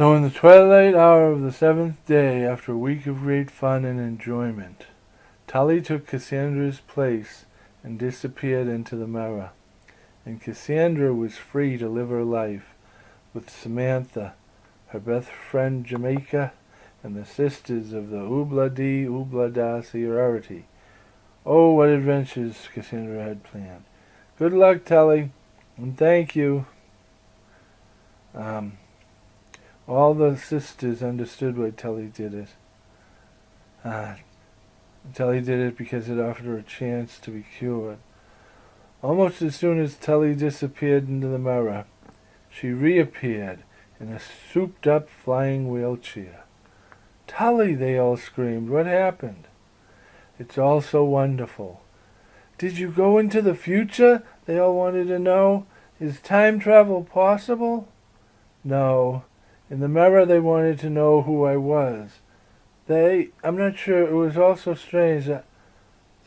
So in the twilight hour of the seventh day, after a week of great fun and enjoyment, Tully took Cassandra's place and disappeared into the mirror, and Cassandra was free to live her life with Samantha, her best friend Jamaica, and the sisters of the Oobla Dee Oobla Da sorority. Oh, what adventures Cassandra had planned. Good luck, Tully, and thank you. All the sisters understood why Tully did it. Tully did it because it offered her a chance to be cured. Almost as soon as Tully disappeared into the mirror, she reappeared in a souped-up flying wheelchair. Tully, they all screamed. What happened? It's all so wonderful. Did you go into the future? They all wanted to know. Is time travel possible? No. In the mirror they wanted to know who I was. I'm not sure, it was all so strange.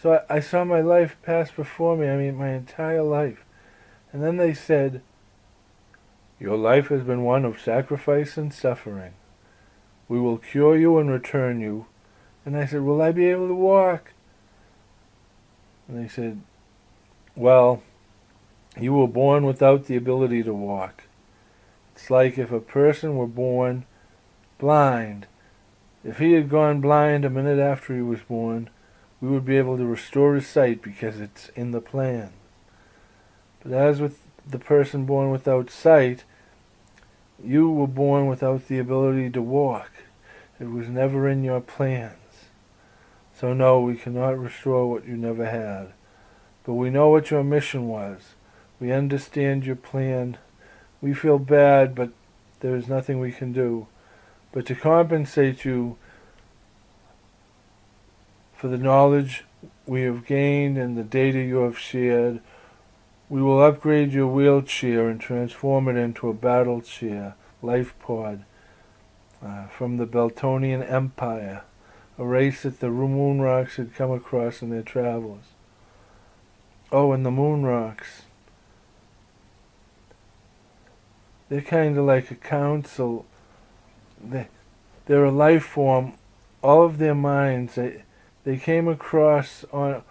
So I saw my life pass before me, my entire life. And then they said, your life has been one of sacrifice and suffering. We will cure you and return you. And I said, will I be able to walk? And they said, well, you were born without the ability to walk. It's like if a person were born blind. If he had gone blind a minute after he was born, we would be able to restore his sight because it's in the plan. But as with the person born without sight, you were born without the ability to walk. It was never in your plans. So no, we cannot restore what you never had. But we know what your mission was. We understand your plan. We feel bad, but there is nothing we can do. But to compensate you for the knowledge we have gained and the data you have shared, we will upgrade your wheelchair and transform it into a battle chair, life pod, from the Beltonian Empire, a race that the moon rocks had come across in their travels. Oh, and the moon rocks. They're kind of like a council. They're a life form. All of their minds, they came across on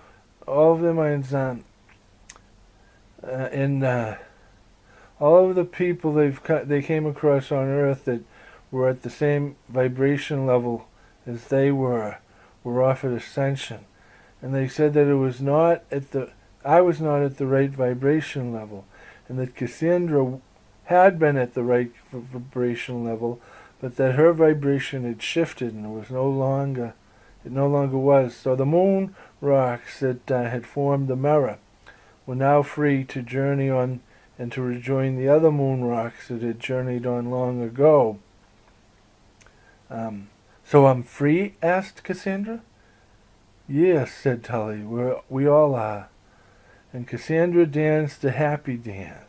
all of their minds on all of the people they came across on Earth that were at the same vibration level as they were offered ascension, and they said that I was not at the right vibration level, and that Cassandra had been at the right vibration level, but that her vibration had shifted and it no longer was. So the moon rocks that had formed the mirror were now free to journey on and to rejoin the other moon rocks that had journeyed on long ago. So I'm free? Asked Cassandra. Yes, said Tully, we all are. And Cassandra danced a happy dance.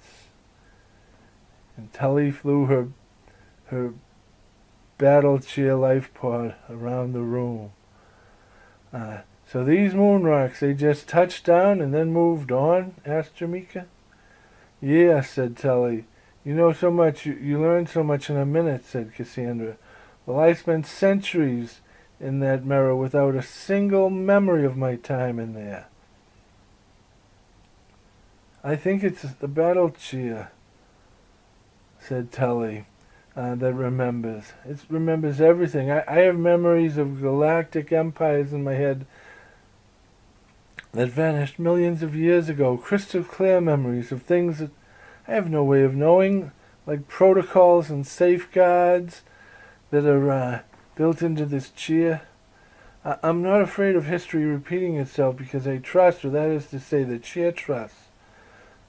And Tully flew her battle chair life pod around the room. So these moon rocks, they just touched down and then moved on? Asked Jamaica. Yes, said Tully. You know so much, you learn so much in a minute, said Cassandra. Well, I spent centuries in that mirror without a single memory of my time in there. I think it's the battle chair, said Tully, that remembers. It remembers everything. I have memories of galactic empires in my head that vanished millions of years ago, crystal clear memories of things that I have no way of knowing, like protocols and safeguards that are built into this chair. I'm not afraid of history repeating itself because I trust, or that is to say, the chair trusts,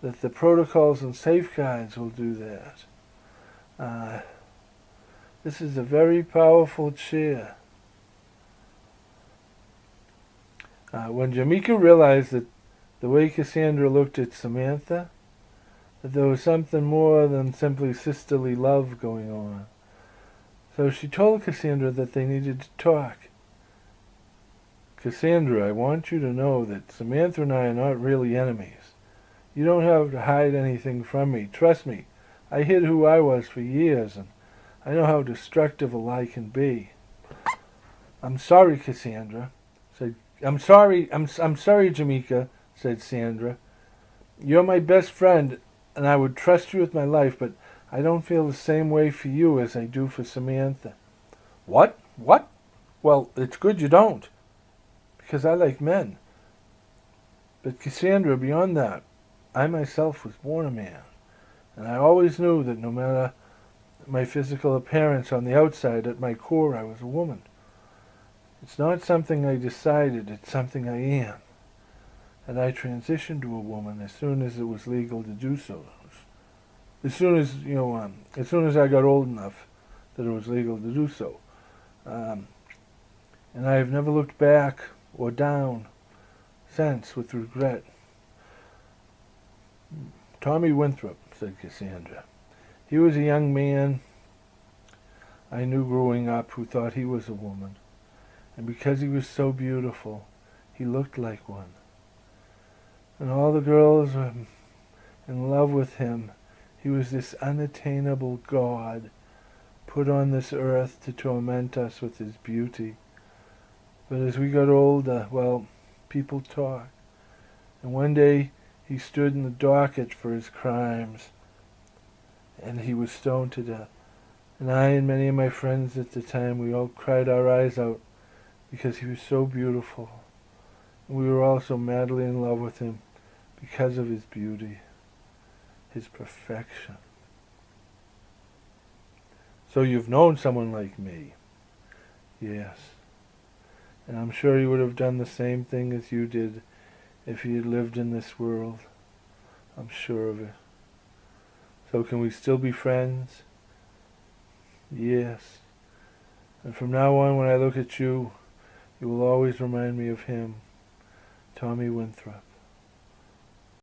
that the protocols and safeguards will do that. This is a very powerful chair. When Jamaica realized that the way Cassandra looked at Samantha, that there was something more than simply sisterly love going on. So she told Cassandra that they needed to talk. Cassandra, I want you to know that Samantha and I are not really enemies. You don't have to hide anything from me. Trust me, I hid who I was for years, and I know how destructive a lie can be. I'm sorry, Cassandra, said. I'm sorry, I'm sorry, Jamaica, said Sandra. You're my best friend, and I would trust you with my life, but I don't feel the same way for you as I do for Samantha. What? What? Well, it's good you don't, because I like men. But Cassandra, beyond that, I myself was born a man, and I always knew that no matter my physical appearance on the outside, at my core I was a woman. It's not something I decided, it's something I am. And I transitioned to a woman as soon as it was legal to do so. As soon as, as soon as I got old enough that it was legal to do so. And I have never looked back or down since with regret. Tommy Winthrop, said Cassandra. He was a young man I knew growing up who thought he was a woman. And because he was so beautiful, he looked like one. And all the girls were in love with him. He was this unattainable god put on this earth to torment us with his beauty. But as we got older, well, people talk. And one day he stood in the docket for his crimes, and he was stoned to death. And I and many of my friends at the time, we all cried our eyes out because he was so beautiful. And we were all so madly in love with him because of his beauty, his perfection. So you've known someone like me? Yes. And I'm sure he would have done the same thing as you did if he had lived in this world. I'm sure of it. So can we still be friends? Yes. And from now on, when I look at you, you will always remind me of him, Tommy Winthrop.